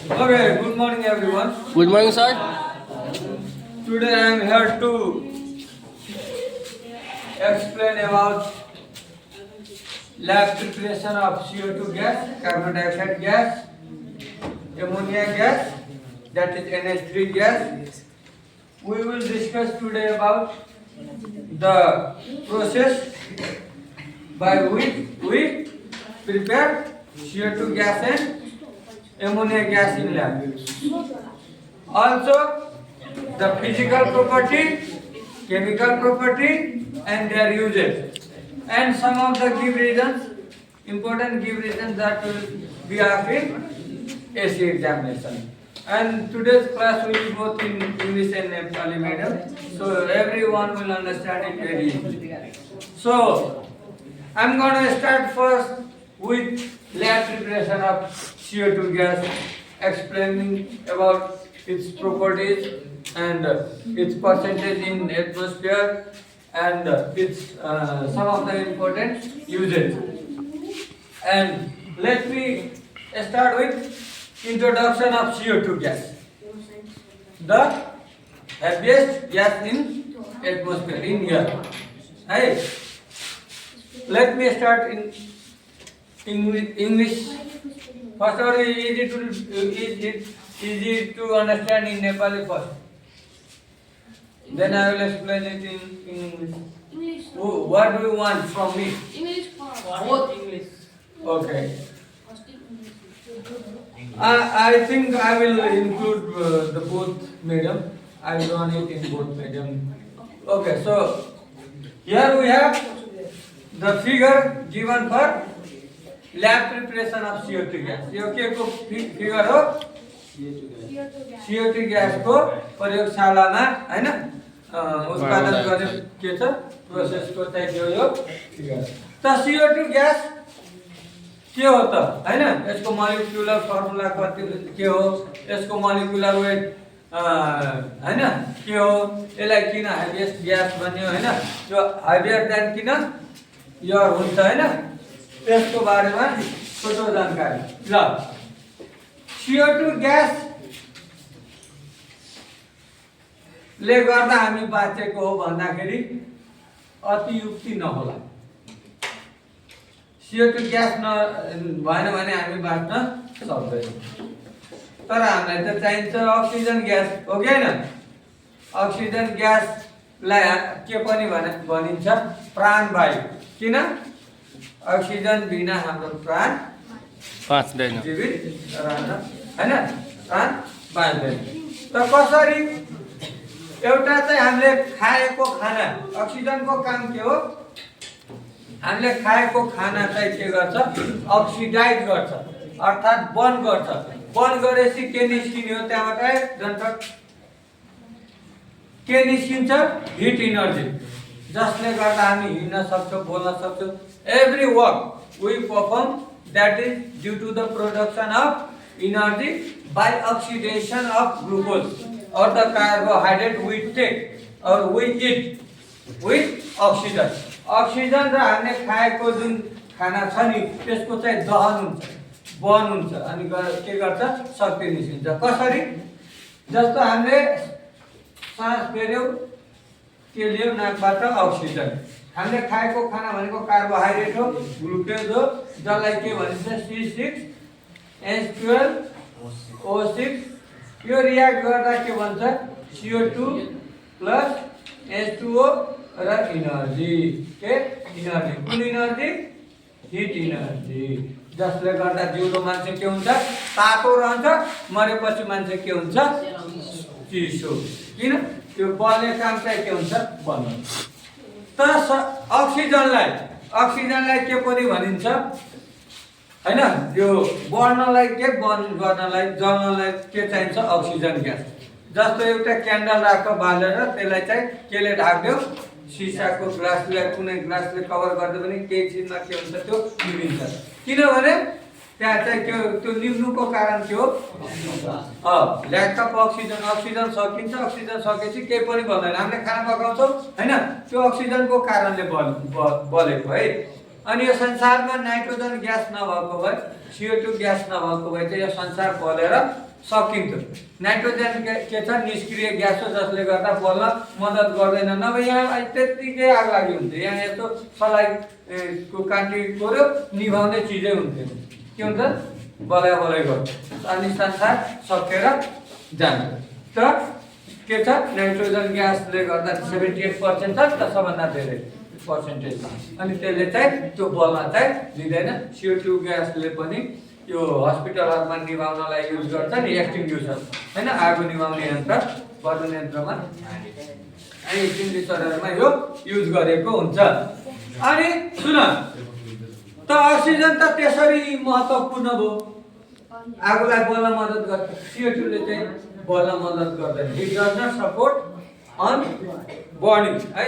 Okay, good morning everyone. Good morning, sir. Today I am here to explain about lab preparation of CO2 gas, carbon dioxide gas, ammonia gas, that is NH3 gas. We will discuss today about the process by which we prepare CO2 gas and ammonia gas in lab. Also, the physical property, chemical property, and their uses, and some of the give reasons, important give reasons that will be asked in AC examination. And today's class will be both in English and Nepali medium, so everyone will understand it very easily. So, I'm going to start first with lab preparation of CO2 gas, explaining about its properties and its percentage in atmosphere and its some of the important uses. And let me start with introduction of CO2 gas, the heaviest gas in atmosphere in air. Hey, let me start in English. First of all, easy to understand in Nepali first. Then I will explain it in English. English. What do you want from me? English first. Both English. Okay. I think I will include the both medium. I will run it in both medium. Okay, so here we have the figure given for lab preparation of CO2 gas. यो के को figure हो? CO2 gas को प्रयोगशालामा हैन उत्पादन गर्ने के छ प्रोसेस को चाहिँ यो फिगर. त CO2 gas के हो त हैन? यसको मोलिकुलर फर्मुला कति के हो? यसको मोलिकुलर वेट हैन के हो? यसलाई किन हेभिएस्ट ग्यास भन्यो हैन? यो हेभियर देन किन एयर हुन्छ हैन? यसको बारेमा छोटो जानकारी. ल, CO2 ग्यास ले गर्दा हामी बाँचेको हो भन्दाखेरि अतियुक्ति नहोला. CO2 ग्यास भएन भने हामी बाँच्न सक्दैनौँ. तर हामीलाई त चाहिन्छ अक्सिजन ग्यास, हो कि हैन? अक्सिजन ग्यासलाई के पनि भनिन्छ प्राणवायु. किन? अक्सिजन बिना हाम्रो प्राण बाँच्दैन. जीवित रहन हैन, प्राण बाँच्दैन. त कसरी? एउटा चाहिँ हामीले खाएको खाना, अक्सिजनको काम के हो? हामीले खाएको खाना चाहिँ के गर्छ? अक्सिडाइज गर्छ, अर्थात् बर्न गर्छ. बर्न गरेपछि के निस्किने हो त्यहाँबाट? जनटक के निस्किन्छ? हिट इनर्जी, जसले गर्दा हामी हिँड्न सक्छौँ, बोल्न सक्छौँ. Every work we perform, that is due to the production of energy by oxidation of glucose or the carbohydrate we take or we eat with oxygen. Oxygen र हामीले खाएको जुन खाना छ नि त्यसको चाहिँ दहन हुन्छ, बर्न हुन्छ अनि के गर्छ? शक्ति निस्किन्छ. कसरी? जस्तो हामीले सास फेर्यौँ, के लियो? नाकबाट अक्सिजन. हामीले खाएको खाना भनेको कार्बोहाइड्रेट हो, ग्लुकोज हो, जसलाई के भनिन्छ? C6H12O6. यो रियाक्ट गर्दा के भन्छ? CO2 प्लस H2O र इनर्जी. के इनर्जी? कुन इनर्जी? हिट इनर्जी, जसले गर्दा जिउँदो मान्छे के हुन्छ? तातो रहन्छ, मरेपछि मान्छे के हुन्छ? चिसो. किन? त्यो बल्ने काम चाहिँ के हुन्छ? बन्द. त अक्सिजनलाई के पनि भनिन्छ हैन? यो बढ्नलाई के बर्न गर्नलाई जल्नलाई के चाहिन्छ? Oxygen gas. जस्तो एउटा क्यान्डल राख बालेर त्यसलाई चाहिँ केले ढाक्दियो? सिसाको ग्लासले, कुनै ग्लासले कभर गर्दा पनि केही चिजमा के हुन्छ? त्यो निभिन्छ. किनभने त्यहाँ चाहिँ त्यो निभ्नुको कारण के हो? Lack of oxygen. अक्सिजन सकिन्छ, अक्सिजन सकेपछि केही पनि बन्दैन. हामीले खाना पकाउँछौँ हैन? त्यो अक्सिजनको कारणले बलेको है. अनि यो संसारमा नाइट्रोजन ग्यास नभएको भए CO2 ग्यास नभएको भए चाहिँ यो संसार बलेर सकिन्थ्यो। नाइट्रोजन के छ निष्क्रिय ग्यास हो जसले गर्दा बल्न मद्दत गर्दैन, नभए यहाँ त्यत्तिकै आग लागि हुन्थ्यो। यहाँ यस्तो सलाई को काटी कोर्यो निभाउने चिजै हुन्थ्यो। के हुन्छ बलाइ गर्छ अनि संसार सकेर जान्छ। त के छ नाइट्रोजन ग्यासले गर्दा 78% छ त सबभन्दा धेरै पर्सेन्टेज, अनि त्यसले चाहिँ त्यो बल्न चाहिँ दिँदैन। CO2 ग्यासले पनि यो हस्पिटलहरुमा निभाउनलाई युज गर्छ नि, एक्सटिङ्ग्युसर हैन, आगो निभाउने यन्त्र बर्नर यन्त्रमा अनि एक्सटिङ्ग्युसरहरुमा यो युज गरेको हुन्छ। अनि सुन त अक्सिजन त त्यसरी महत्त्वपूर्ण भयो, आगोलाई बल्न मद्दत गर्छ। CO2 ले चाहिँ बल्न मद्दत गर्दैन। It does not support on burning है,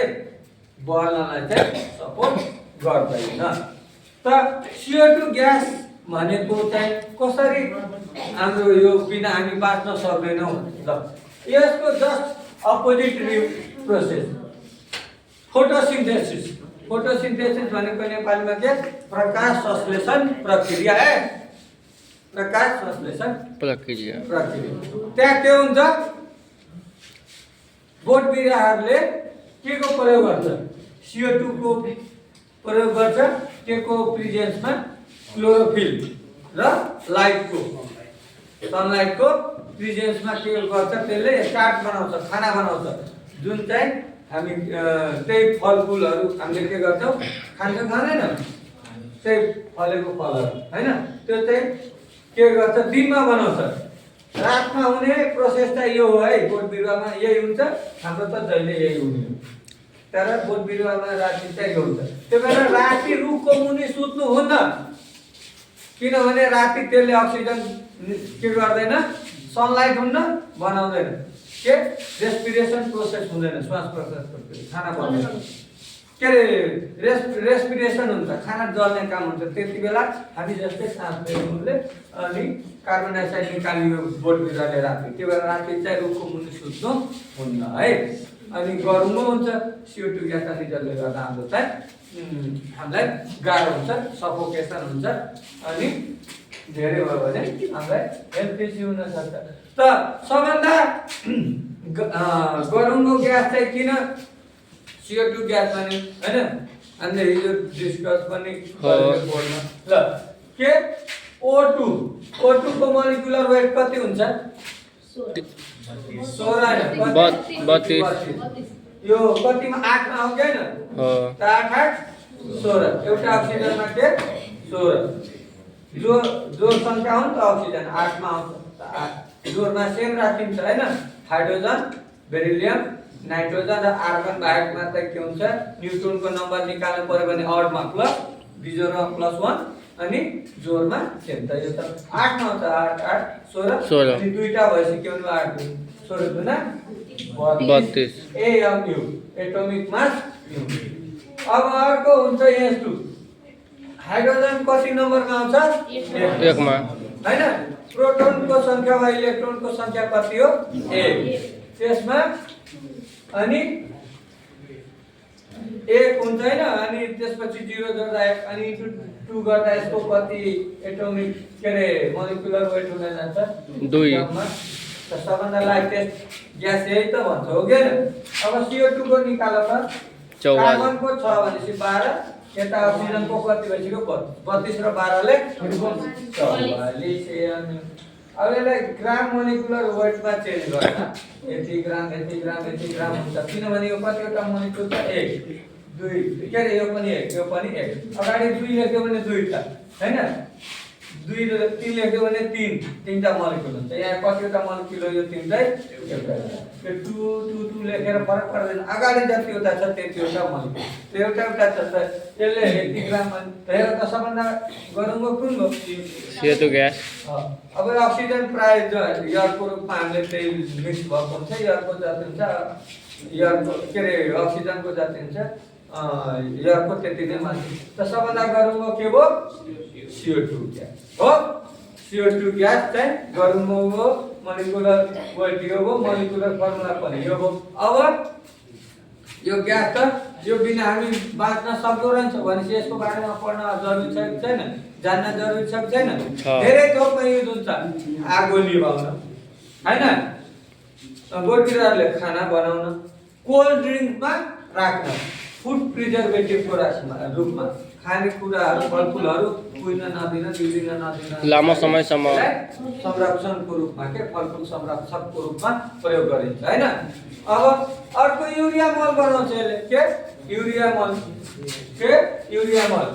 बल्नलाई चाहिँ सपोर्ट गर्दैन। त CO2 ग्यास भनेको चाहिँ कसरी हाम्रो यो बिना हामी बाँच्न सक्दैनौँ। ल यसको just opposite process photosynthesis. Photosynthesis भनेको नेपालीमा के प्रकाश संश्लेषण प्रक्रिया है, प्रकाश संश्लेषण प्रक्रिया। त्यहाँ के हुन्छ बोट बिरुवाहरूले के को प्रयोग गर्छ CO2 को प्रयोग गर्छ, के को प्रेजेन्समा क्लोरोफिल र लाइट को सनलाइट को प्रेजेन्समा के गर्छ त्यसले स्टार्च बनाउँछ, खाना बनाउँछ, जुन चाहिँ हामी त्यही फलफुलहरू हामीले के गर्छौँ खान्छौँ खाँदैन त्यही फलेको फलहरू हैन, त्यो चाहिँ के गर्छ दिनमा बनाउँछ। रातमा हुने प्रोसेस चाहिँ यो हो है, बोट बिरुवामा यही हुन्छ, हाम्रो त जहिले यही हुने हो, तर बोट बिरुवामा राति चाहिँ यो हुन्छ। त्यही भएर राति रुखको मुनि सुत्नु हुन्न, किनभने राति त्यसले अक्सिजन के गर्दैन, सनलाइट हुन्न बनाउँदैन, के रेस्पिरेसन प्रोसेस हुँदैन, श्वास प्रश्वास प्रक्रिया खाना बन्दैन, के अरे रेस्पिरेसन हुन्छ, खाना जल्ने काम हुन्छ। त्यति बेला हामी जस्तै सास लिनुले अनि कार्बन डाइअक्साइड निकालियो बोट बिरुवाले राति, त्यो भएर राति चाहिँ रुखको मुनि सुत्नु हुन्न है। अनि गरौँ हुन्छ CO2 ग्यास अनि जसले गर्दा हाम्रो चाहिँ हामीलाई गाह्रो हुन्छ, सफोकेसन हुन्छ, अनि धेरै भयो भने हामीलाई हेल्थ इस्यु हुन सक्छ। त सबभन्दा गरौँको ग्यास चाहिँ किन CO2 ग्यास भने हैन, हामीले हिजो डिस्कस पनि गरेको बोर्डमा। ल के O2 को मोलिकुलर वेट कति हुन्छ 32 यो कतिमा 8 मा आउँछ हैन, 8 8 16 एउटा अक्सिजनमा के 16 जो संख्या हो नि त अक्सिजन 8 मा आउँछ, 8 जोरमा सेम राखिन्छ हैन। हाइड्रोजन बेरिलियम नाइट्रोजन र आर्गन बाहेकमा चाहिँ के हुन्छ न्युट्रोनको नम्बर निकाल्नु पर्यो भने अडमा प्लस बिजोरमा +1 अनि जोरमा सेम, त यो त 8 मा आउँछ, 8 8 16 अनि दुईटा भएपछि के हुनु 8 16 दुना 32 AMU एटोमिक मास युनिट। अब अर्को हुन्छ S2 हाइड्रोजन कति नम्बरमा आउँछ 1 मा हैन, प्रोटोनको संख्या वा इलेक्ट्रोनको संख्या कति हो 1 त्यसमा, अनि 1 हुन्छ हैन, अनि त्यसपछि 0 जोड्दा 1 अनि 2 गर्दा यसको कति एटोमिक के रे मोलिकुलर वेट हुन जान्छ 2 त सबभन्दा लाइटेस्ट ग्यास यही त भन्छ हो के। अब CO2 को निकाल्नु त कार्बन को 6 भनेपछि 12, यता अक्सिजन को कति भइसक्यो 32 र 12 ले 44। अब यसलाई ग्राम मोलिकुलर वेटमा चेन्ज गर्दा यति ग्राम हुन्छ, किनभने यो कतिवटा मोलिकुल छ 1 2 के रे, यो पनि 1 यो पनि 1, अगाडि 2 लेख्यो भने 2 टा हैन, 2 र 3 लेख्यो भने 3टा मोलिकुल हुन्छ। यहाँ कतिवटा मोलिकुल हो यो 3 चाहिँ एउटा, त्यो 2 लेखेर फरक पर्दैन, अगाडि जतिवटा छ त्यतिवटा मोलिकुल त्यो एउटा छ। यसले यति ग्राम हेर त सबभन्दा गरौँको कुन हो CO2 ग्यास। अब अक्सिजन प्राय एयरको रूपमा हामीले त्यही मिक्स भएको हुन्छ, एयरको जति हुन्छ एयरको के रे अक्सिजनको जति हुन्छ एयरको त्यति नै मान्छे। त सबभन्दा गरौँको के भयो CO2 ग्यास हो। CO2 ग्यास चाहिँ गरौँको हो, मोलिकुलर वेट यो हो, मोलिकुलर फर्मुला पनि यो हो। अब यो ग्यास त यो बिना हामी बाँच्न सक्दो रहन्छ भनेपछि यसको बारेमा पढ्न जरुरी छ कि छैन, जान्न जरुरी छ कि छैन। धेरै थोकमा युज हुन्छ आगो निभाउन, हैन, बोटबिरुवाले खाना बनाउन, कोल्ड ड्रिङ्कमा राख्न, फुड प्रिजर्भेटिभको रूपमा खानेकुराहरू फलफुलहरू कुहिन नदिन, बिग्रिन नदिन, लामो समयसम्म संरक्षणको रूपमा के फलफुल संरक्षकको रूपमा प्रयोग गरिन्छ, हैन। अब अर्को युरिया मल बनाउँछ यसले, के युरिया मल, के युरिया मल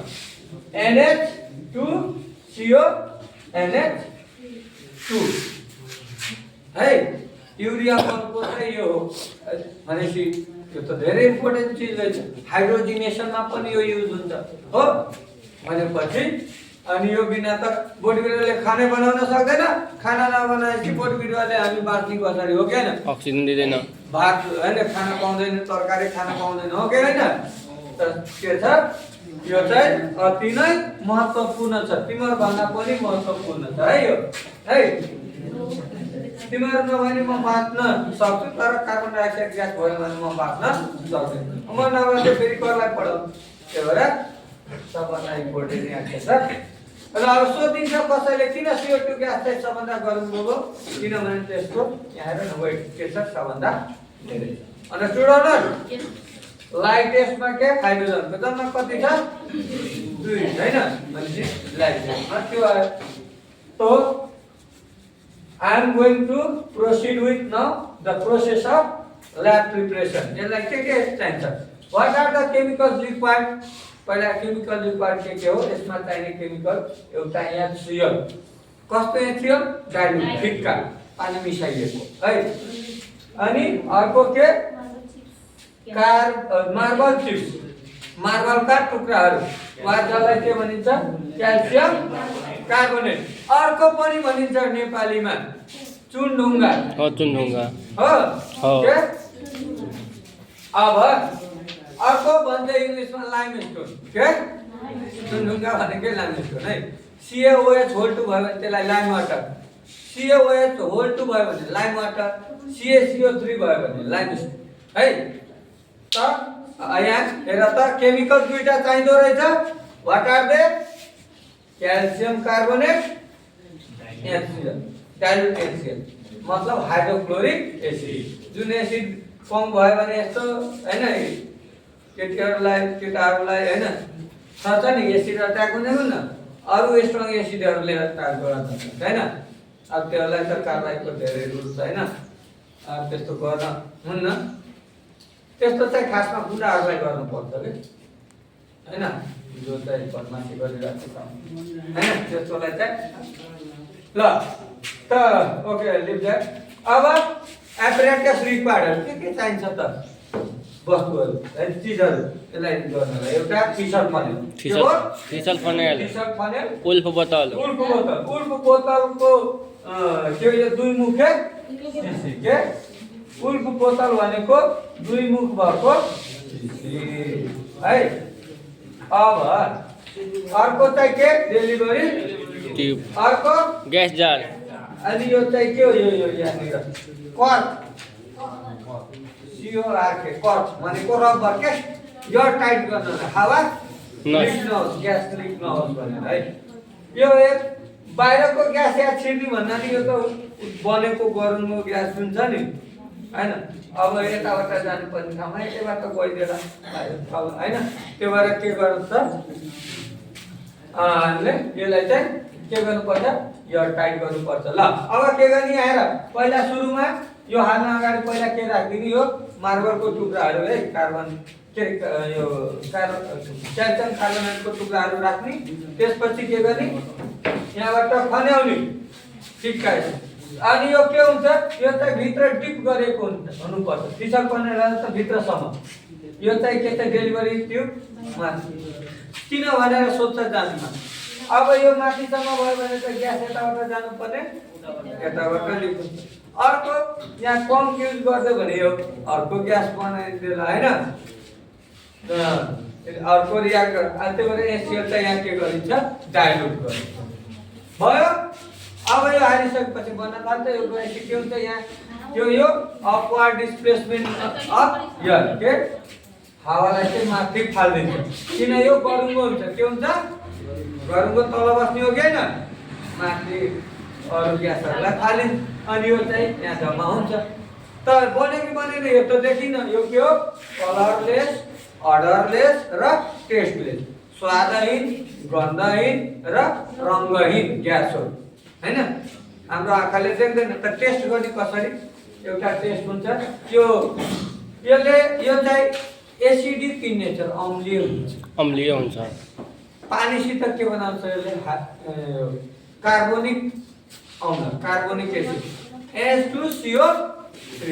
NH2CO NH2 है। युरिया मलको चाहिँ यो भनेपछि यो त धेरै इम्पोर्टेन्ट चिज रहेछ, हाइड्रोजिनेसनमा पनि यो युज हुन्छ हो भनेपछि। अनि यो बिना त बोटबिरुवाले खानै बनाउन सक्दैन, खाना नबनाएपछि बोटबिरुवाले हामी बाँच्ने कसरी, हो कि हैन? अक्सिजन दिँदैन, भात हैन खान पाउँदैन, तरकारी खान पाउँदैन, हो कि हैन? त के छ यो चाहिँ अति नै महत्त्वपूर्ण छ, तिम्रो भन्दा पनि महत्त्वपूर्ण छ है यो, है। तिमीहरू नभए म बाँच्न सक्छु, तर कार्बन डाइअक्साइड ग्यास भयो भने म बाँच्न सक्दैन, म नभए चाहिँ फेरि कसलाई पढाउँ, त्यही भएर सबभन्दा इम्पोर्टेन्ट यहाँ के छ। र अब सोधिन्छ कसैले किन CO2 ग्यास चाहिँ सबभन्दा गरम हो, किनभने त्यसको यहाँ हेर न वेट के छ सबभन्दा धेरै छ। अनि स्टुडेन्टहरु लाइटेस्टमा के हाइड्रोजनको जम्मा कति छ 2 हैन, भनेपछि लाइटेस्टमा त्यो आयो। So I am going to proceed with now the process of lab preparation. यसलाई के चाहिन्छ, what are the chemicals required? पहिला केमिकल रिक्वायर्ड के हो, यसमा चाहिने केमिकल एउटा HCl, कस्तो HCl डाइल्युट फिक्का पानी मिसाइएको है। अनि अर्को के मार्बल चिप्स, मार्बलका टुक्राहरू वा जसलाई के भनिन्छ क्याल्सियम कार्बोनेट, अर्को पनि भनिन्छ नेपालीमा चुनढुङ्गा हो, चुनढुङ्गा हो हो। के अब अर्को भन्छ इङ्ग्लिसमा लाइमस्टोन, के चुनढुङ्गा भनेकै लाइमस्टोन है। CaOH होल 2 भयो भने त्यसलाई लाइम वाटर, CaOH होल 2 भयो भने लाइम वाटर, CaCO3 भयो भने लाइमस्टोन है। त यहाँ हेर त केमिकल दुईटा चाहिँदो रहेछ, what are they calcium carbonate HCl, dilute HCl मतलब हाइड्रोक्लोरिक एसिड। जुन एसिड फर्म भयो भने यस्तो हैन, केटाहरूलाई हैन सर्छ नि एसिड अट्याक हुँदैन न, अरु स्ट्रङ एसिडहरूले अट्याक गर्न सक्छ हैन। अब त्यसलाई त कारबाहीको धेरै रुल छ हैन, अब त्यस्तो गर्न हुन्न, त्यस्तो चाहिँ खासमा गुन्डाहरूलाई गर्नुपर्छ के हैन, जो चाहिँ बदमासी गरिरहेको छ हैन, त्यस्तोलाई चाहिँ ल त ओके लिभ द्याट। अब एपरेटस रिक्वायर्ड के चाहिन्छ त वस्तुहरू चिजहरू यसलाई गर्नलाई, एउटा फिसर फनेल, फिसल फनेल, उल्फ बोतल, उल्फ बोतलको के यो दुई मुखे शीशी, के उल्फ बोतल भनेको दुई मुख भएको शीशी है। अब अर्को चाहिँ के डेलिभरी ट्युब, अर्को ग्यास जार, अनि यो चाहिँ के हो यो यहाँनिर कर्क, CORK कर्क भनेको रबर के यो टाइट गर्नलाई, हावा लिक नहोस्, ग्यास लिक नहोस् भनेर है। यो एक बाहिरको ग्यास या छिर्ने भन्नाले यो त बनेको गरमको ग्यास जुन छ नि हैन, अब यताबाट जानुपर्ने ठाउँमा यताबाट गइदिएर हैन, त्यो भएर के गर्छ हामीले यसलाई चाहिँ के गर्नुपर्छ, यो टाइट गर्नुपर्छ। ल अब के गर्ने आएर पहिला सुरुमा यो हाल्न अगाडि पहिला के राख्दिने, यो मार्बलको टुक्राहरू है, कार्बन के यो क्याल्सियम कार्बोनेटको टुक्राहरू राख्ने, त्यसपछि के गर्ने यहाँबाट खन्याउने ठिक्कै। अनि यो के हुन्छ, यो चाहिँ भित्र डिप गरेको हुनुपर्छ, फिसल फनेल त भित्रसम्म, यो चाहिँ के चाहिँ डेलिभरी ट्युब माथि, किन भनेर सोध्छ जानमा। अब यो माथिसम्म भयो भने त ग्यास यताबाट जानुपर्ने, यताबाट लिक हुन्छ। अर्को यहाँ कम युज गर्दै भने यो अर्को ग्यास बनाइदिएर हैन, अर्को रियाक्टर त्यो भएर HCl चाहिँ यहाँ के गरिन्छ डाइल्युट गरिन्छ भयो। अब यो हालिसकेपछि बन्न थाल्छ, यो गएपछि के हुन्छ यहाँ यो अपवार्ड डिस्प्लेसमेन्ट अफ एयर, के हावालाई चाहिँ माथि फालिदिन्छ। किन यो गरुङ्गो हुन्छ, के हुन्छ, गरुङ्गो तल बस्ने हो कि होइन, माथि अरू ग्यासहरूलाई फालिन्छ, अनि यो चाहिँ यहाँ जम्मा हुन्छ। तर बन्यो कि बनेन यो त देखिन। यो के हो, कलरलेस, अर्डरलेस र टेस्टलेस, स्वादहीन, गन्धहीन र रङ्गहीन ग्यास हो हैन। हाम्रो आँखाले देख्दैन त टेस्ट गर्ने कसरी, एउटा टेस्ट हुन्छ त्यो, यो चाहिँ एसिडिक इन नेचर, अम्लीय हुन्छ। अम्लीय हुन्छ। पानीसित के बनाउँछ यसले, कार्बोनिक अम्ल, कार्बोनिक एसिड, H2CO3।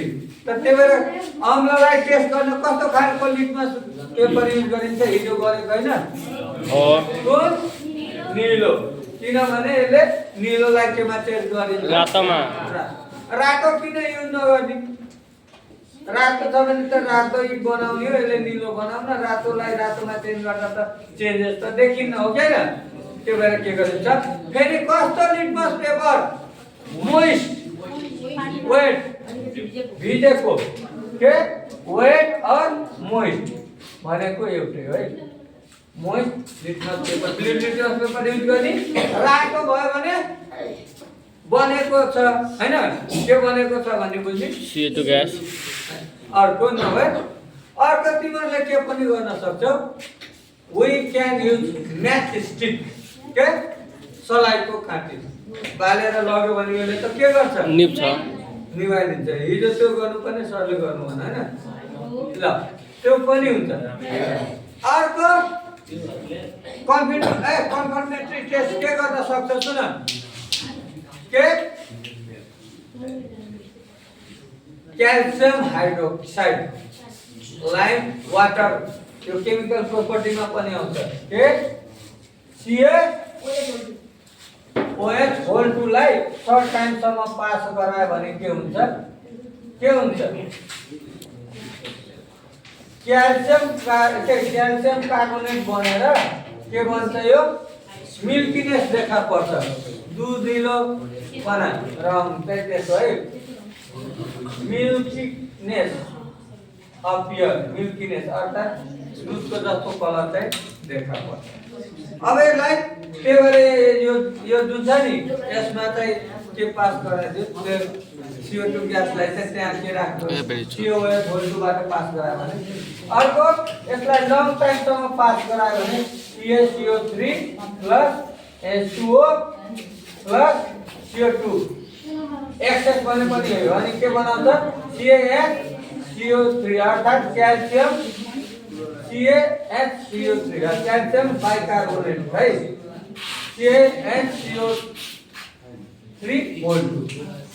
त त्यही भएर अम्ललाई टेस्ट गर्न कस्तो खालको लिटमस पेपर युज गरिन्छ, हिजो गरेको होइन हो, कुन, निलो। किनभने यसले निलोलाई केमा टेस्ट गरिन्छ, रातोमा। रातो किन युज नगर्ने, रातो छ भने त रातो बनाउने हो, यसले निलो बनाउन, रातोलाई रातोमा चेन्ज गर्दा त चेन्जेस त देखिन्न हो कि होइन। त्यो भएर के गरिन्छ, फेरि कस्तो लिटमस पेपर, मोइस्ट, वेट, भिजेको के, वेट और मोइस्ट भनेको एउटै हो है। Moist litmus paper, litmus paper use गर्ने, रातो भयो भने बनेको छ हैन, के बनेको छ भन्ने बुझ्ने, CO2 ग्यास। अर्को नभए अर्को तिमीहरूले के पनि गर्न सक्छौ, we can use matchstick, के सलाइको काँटी बालेर लग्यो भने यसले त के गर्छ, निप्छ, निभाइदिन्छ। हिजो त्यो गर्नुपर्ने सरले गर्नु भन हैन, ल त्यो पनि हुन्छ। अर्को कन्फर्मेटरी टेस्ट के गर्न सक्छ, सुन, के क्याल्सियम हाइड्रोक्साइड, लाइम वाटर, त्यो केमिकल प्रोपर्टीमा पनि आउँछ, के CaOH लाई सर्ट टाइमसम्म पास गरायो भने के हुन्छ, क्याल्सियम कार्बोनेट बनेर के बन्छ, यो मिल्कीनेस देखा पर्छ, दुधिलो बना रङ चाहिँ त्यसो है, मिल्कीनेस अपियर, मिल्कीनेस अर्थात् दुधको जस्तो कलर चाहिँ देखा पर्छ। अब यसलाई के गरे, यो जुन छ नि यसमा चाहिँ के पास गराइदियो, CO2 ग्यासलाई चाहिँ त्यहाँ के राख्नु, CaOH बाट पास गरायो भने, अर्को यसलाई लङ टाइमसम्म पास गरायो भने CaCO3 plus H2O plus CO2 access भने पनि हो, अनि के बनाउँछ, CaHCO3 अर्थात् क्याल्सियम CaHCO3, क्याल्सियम बाइकार्बोनेट है, CaHCO3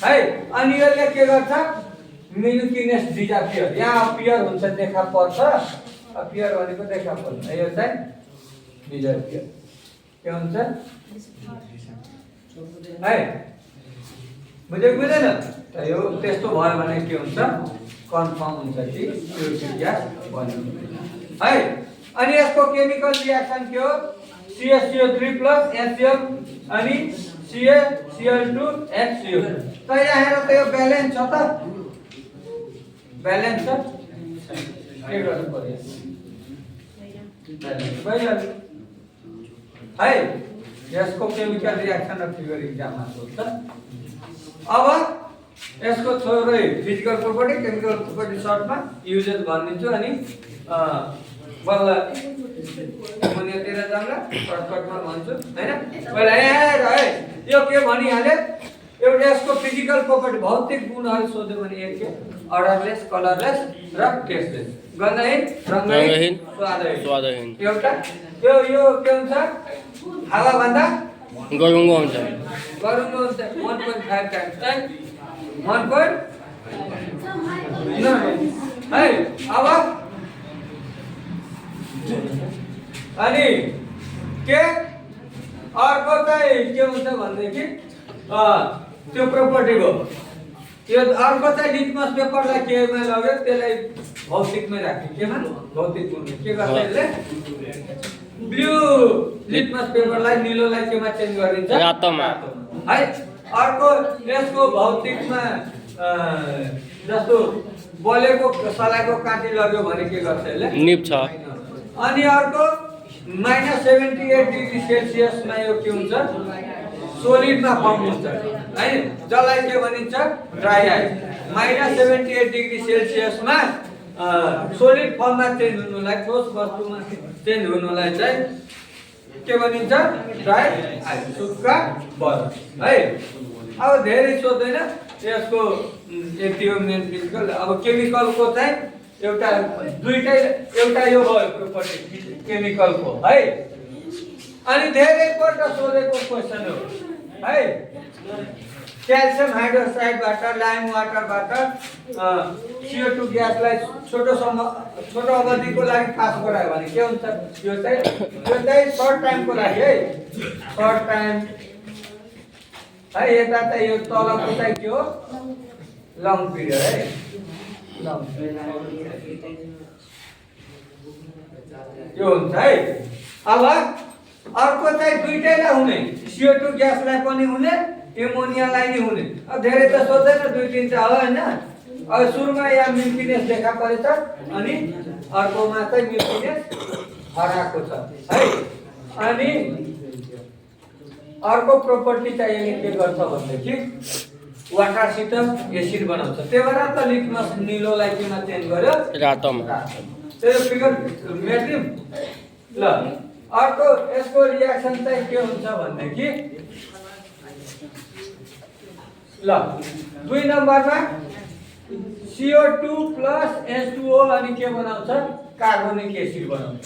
है। अनि यसले के गर्छ, मिल्कीनेस डिसअपियर, यहाँ अपियर हुन्छ देखा पर्छ, अपियर भनेको देखा पर्छ, यो चाहिँ डिसअपियर के हुन्छ है, बुझेको बुझेन त। यो त्यस्तो भयो भने के हुन्छ, कन्फर्म हुन्छ कि CO2 ग्यास बन्यो है। अनि यसको केमिकल रिएक्सन के हो, CaCO3 प्लस HCl अनि CaCl2HCl। त यहाँ हेर त यो ब्यालेन्स छ त, ब्यालेन्स छ, के गर्नु पर्यो, ब्यालेन्स भइहाल्यो है। यसको केमिकल रिएक्सन र फिगर इक्जाममा सोध्छ। अब यसको थोरै फिजिकल प्रोपर्टी, केमिकल प्रोपर्टी सर्टमा युजेस भनिदिन्छु, अनि बल्ल मुनितिर जाउँला, सर्टकटमा भन्छु हैन। पहिला हेर है, यो के भनिहाले, एउटा यसको फिजिकल प्रोपर्टी भौतिक गुणहरू सोध्यो भने एक के, अर्डरलेस, कलरलेस र टेस्टलेस, गन्धहीन, रङ्गहीन, स्वादहीन। एउटा यो के हुन्छ, हावा भन्दा गरुङ्गो हुन्छ, 1.5 टाइम्स है, 1.9 है। अब अनि के अर्को चाहिँ के हुन्छ भनेदेखि त्यो प्रोपर्टी भयो। यो अर्को चाहिँ लिटमस पेपरलाई केमा लग्यो, त्यसलाई भौतिकमै राख्यो, केमा, भौतिक गुणमा के गर्छ यसले, ब्लू लिटमस पेपरलाई निलोलाई केमा चेन्ज गरिदिन्छ, रातोमा है। अर्को यसको भौतिकमा जस्तो बलेको सलाइको काँटी लग्यो भने के गर्छ यसले निप्छ अनि अर्को -78 डिग्री सेल्सियसमा यो के हुन्छ सोलिडमा फर्म हुन्छ हैन जसलाई के भनिन्छ ड्राई आइस -78 डिग्री सेल्सियसमा सोलिड फर्ममा चेन्ज हुनुलाई ठोस वस्तुमा चेन्ज हुनुलाई चाहिँ के भनिन्छ ड्राई आइस सुक्खा बरफ है अब धेरै सोध्दैन यसको एक्टिभ मेन फिजिकल अब केमिकलको चाहिँ एउटा दुईटै एउटा यो भयो प्रोपर्टी केमिकलको है अनि धेरै पल्ट सोधेको क्वेशन हो है क्याल्सियम हाइड्रोक्साइडबाट लाइम वाटरबाट CO2 ग्यासलाई छोटो अवधिको लागि पास गरायो भने के हुन्छ यो चाहिँ सर्ट टाइमको लागि है सर्ट टाइम है यता चाहिँ यो तलको चाहिँ के हो लङ पिरियड है लङ यो हुन्छ है अब अर्को चाहिँ दुईटैलाई हुने CO2 ग्यासलाई पनि हुने एमोनियालाई नि हुने अब धेरै त सोध्दैन दुई तीनटा हो हैन अब सुरुमा यहाँ मिल्कीनेस देखा परेछ अनि अर्कोमा चाहिँ मिल्कीनेस हराएको छ है अनि अर्को प्रोपर्टी चाहिँ यसले के गर्छ भनेदेखि वाटरसित एसिड बनाउँछ त्यही भएर त लिटमस निलोलाई केमा चेन्ज गर्यो रातोमा त्यो फिगर मेट्रिम ल अर्को यसको रियाक्सन चाहिँ के हुन्छ भनेदेखि ल 2 नम्बरमा CO2 प्लस H2O अनि के बनाउँछ कार्बोनिक एसिड बनाउँछ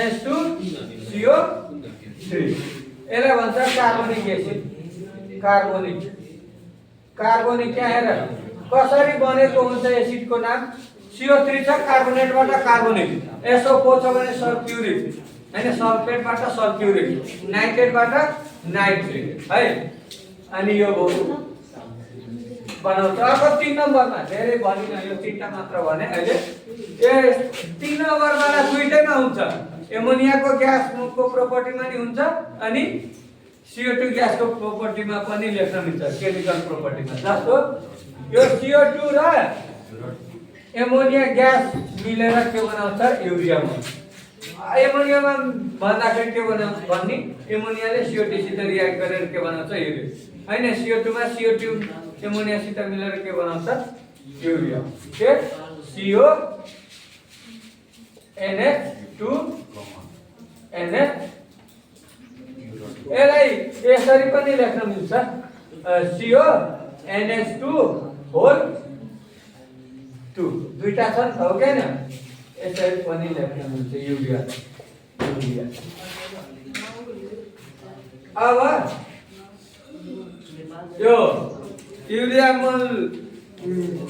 H2CO3 यसलाई भन्छ कार्बोनिक एसिड कार्बोनिक क्या हेर कसरी बनेको हुन्छ एसिडको नाम CO3 छ कार्बोनेटबाट कार्बोनिक SO4 छ भने सल्फ्युरिक हैन सल्फेटबाट सल्फ्युरिक नाइट्रेटबाट नाइट्रिक है अनि यो बनाउँछ अर्को 3 नम्बरमा धेरै भनिन यो 3टा मात्र भने अहिले ए 3 नम्बरमा दुईटैमा हुन्छ एमोनियाको ग्यासको प्रोपर्टीमा नि हुन्छ अनि CO2 ग्यासको प्रोपर्टीमा पनि लेख्न मिल्छ केमिकल प्रोपर्टीमा जस्तो यो CO2 र एमोनिया ग्यास मिलेर के बनाउँछ युरिया बनाउँछ एमोनियामा भन्दाखेरि के बनाउँछ भन्ने एमोनियाले CO2 सित रियाक्ट गरेर के बनाउँछ युरिया हैन CO2 मा CO2 एमोनिया सित मिलेर के बनाउँछ युरिया के CO NH2 NH यसलाई यसरी पनि लेख्न मिल्छ CO NH2 होल 2 दुईटा छ नि हो के न यसरी पनि लेख्न मिल्छ युरिया अब यो युरिया मल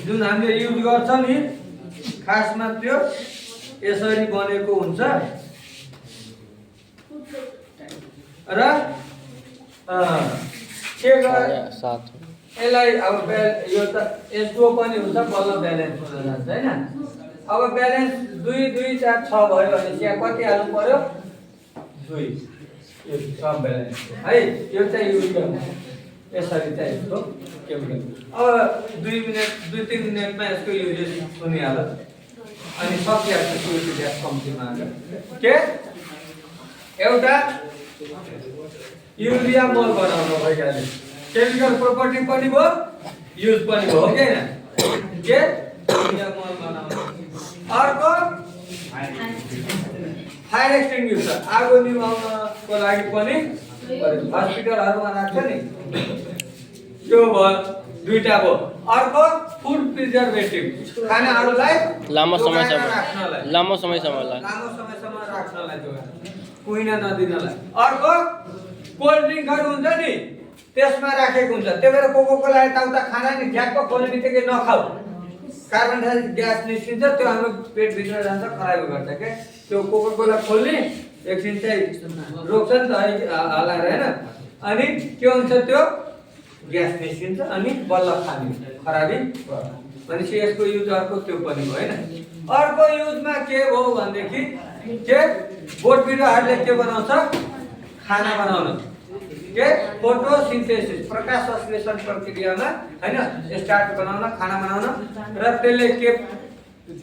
जुन हामीले युज गर्छ नि खासमा त्यो यसरी बनेको हुन्छ र के यसलाई अब यो त H2O पनि हुन्छ बल्ल ब्यालेन्स हुन जान्छ हैन अब ब्यालेन्स 2 2 4 6 भयो भने यहाँ कति हाल्नु पर्यो 2 यो सब ब्यालेन्स है यो चाहिँ युरिया यसरी चाहिँ यसको केमिकल अब 2 मिनेट 2-3 मिनेटमा यसको युजेस हुनेहाल्छ अनि सकिहाल्छ CO2 ग्यास कम्तीमा के एउटा युरिया मल बनाउनु भइहाल्यो केमिकल प्रोपर्टी पनि भयो युज पनि भयो के हैन के युरिया मल बनाउनु अर्को फायर एक्सटिङ्ग्युसर आगो निभाउनको लागि पनि हस्पिटलहरुमा राख्छ नि यो भयो दुईटा भयो अर्को फुड प्रिजर्भेटिभ खानाहरुलाई लामो समयसम्म राख्नलाई कुहिन नदिनलाई अर्को कोल्ड ड्रिङ्कहरु हुन्छ नि त्यसमा राखेको हुन्छ त्यही भएर कोकोकोला यताउता खाना नि झ्याक्क खोल्ने बित्तिकै नखाऊ कार्बन डाइअक्साइड ग्यास निस्किन्छ त्यो हाम्रो पेट भित्र जान्छ खराबी गर्छ के त्यो कोकोकोला खोल्ने एकछिन चाहिँ रोक्छ नि त हलाएर हैन अनि के हुन्छ त्यो ग्यास निस्किन्छ अनि बल्ल खाने खराबी भनेपछि यसको युज अर्को त्यो पनि हो हैन अर्को युजमा के हो भनेदेखि के बोट बिरुवाहरुले के बनाउँछ खाना बनाउन के फोटोसिन्थेसिस प्रकाश संश्लेषण प्रक्रियामा हैन स्टार्च बनाउन खाना बनाउन र त्यसले के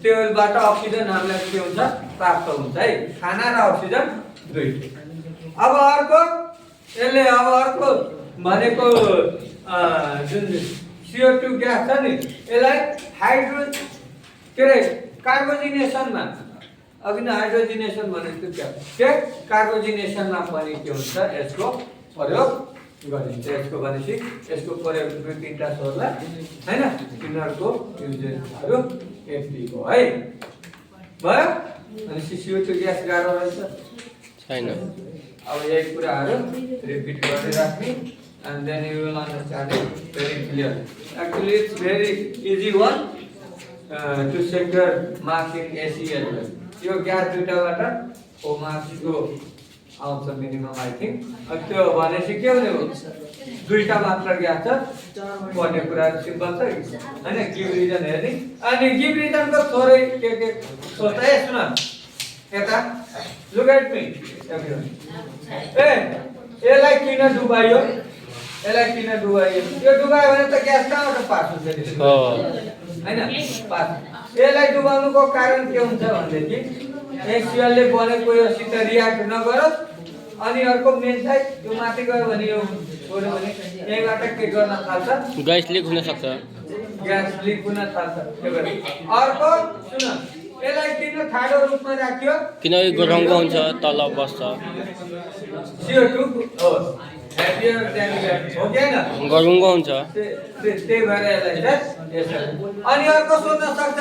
त्यसबाट अक्सिजन हामीलाई के हुन्छ प्राप्त हुन्छ है खाना र अक्सिजन दुई। अब अर्को यसले अब अर्को भनेको जुन CO2 ग्यास छ नि यसलाई हाइड्रो के रे कार्बोजिनेसनमा अघि नै हाइड्रोजिनेसन भनेको के कार्बोजिनेसनमा पनि के हुन्छ यसको प्रयोग गरिन्छ। यसको भनेपछि यसको प्रयोग दुई तीनटा सोर्ला हैन तिनीहरुको युजेसहरु यति हो है भयो। अनि CO2 ग्यास गाह्रो रहेछ छैन। अब यही कुराहरु रिपिट गर्दै राख्ने and then you will understand it very clearly. Actually it's very easy one to secure marks in AC as well. यो ग्यास दुईटाबाट ओ मार्क्स को आउँछ मिनिमम आई थिंक। त्यो भनेपछि के हुने हो दुईटा मात्र ग्यास छ भन्ने कुरा सिम्पल छ हैन। गिभ रिजन हेर्ने अनि गिभ रिजन को थोरै के सोच्दा ए सुन यता लुक एट मी एभ्रीवन ए यसलाई किन डुबायो यसलाई किन डुबायो यो डुबायो भने त ग्यास कहाँबाट पास हुन्छ हैन पास। यसलाई डुबाउनुको कारण के हुन्छ भनेदेखि HCl ले बनेको योसित रियाक्ट नगरोस् अनि अर्को मेन चाहिँ यो माथि गयो भने यो छोड्यो भने यहीबाट के गर्न थाल्छ ग्यास लिक हुन सक्छ। ग्यास लिक हुन थाल्छ। त्यो गरी अर्को सुन यसलाई किन ठाडो रूपमा राख्यो किनकि गरमको हुन्छ तल बस्छ CO2 हो हेभियर देन ग्यास हो कि हैन गरमको हुन्छ त्यही भएर यसलाई चाहिँ यसरी। अनि अर्को सोध्न सक्छ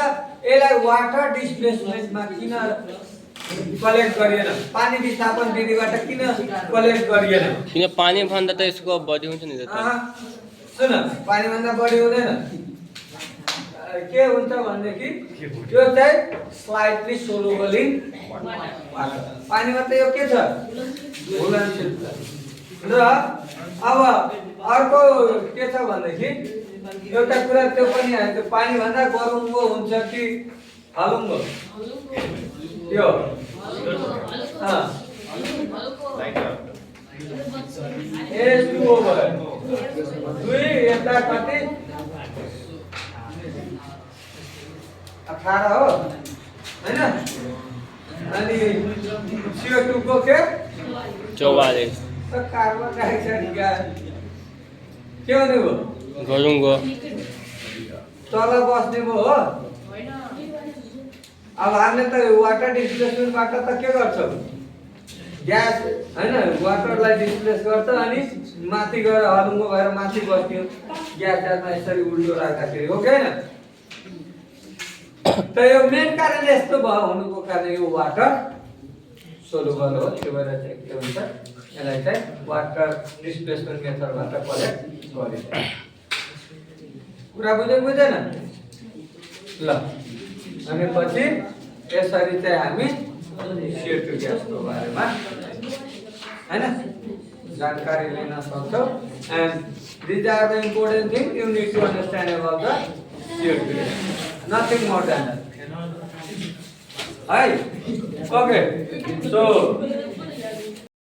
यसलाई वाटर डिस्प्लेसमेन्टमा किन कलेक्ट गरिएन पानी विस्थापन विधिबाट किन कलेक्ट गरिएन किन पानी भन्दा त यसको बढी हुन्छ नि त। सुन पानी भन्दा बढी हुँदैन के हुन्छ भनेदेखि यो चाहिँ स्लाइटली सोलुबल इन वाटर पानीमा त यो के छ घुलनशील छ। र अब अर्को के छ भनेदेखि एउटा कुरा त्यो पनि आयो त्यो पानी भन्दा गरुङ्गो हुन्छ कि हलुङ्गो त्यो H2O भयो दुई यता कति 18 हो हैन। अनि CO2 को के 44 त कार्बन डाइअक्साइड ग्यास के हुने हो गरमको तल बस्ने भयो हो। अब हामीले त वाटर डिस्प्लेसमेन्टबाट त के गर्छौं ग्यास हैन वाटरलाई डिस्प्लेस गर्छ अनि माथि गएर हलुङ्गो भएर माथि बस्ने ग्यास ग्यासमा यसरी उल्टो राख्दाखेरि हो कि हैन। त यो मेन कारण यस्तो भयो हुनुको कारण यो वाटर सोलुबल हो त्यो भएर चाहिँ के हुन्छ यसलाई चाहिँ वाटर डिस्प्लेसमेन्ट मेथडबाट कलेक्ट गरिन्छ। कुरा बुझेन ल अनि पछि यसरी चाहिँ हामी CO2 ग्यासको बारेमा हैन जानकारी लिन सक्छौं। And this are the important thing you need to understand about the CO2 gas nothing more than that है। Okay so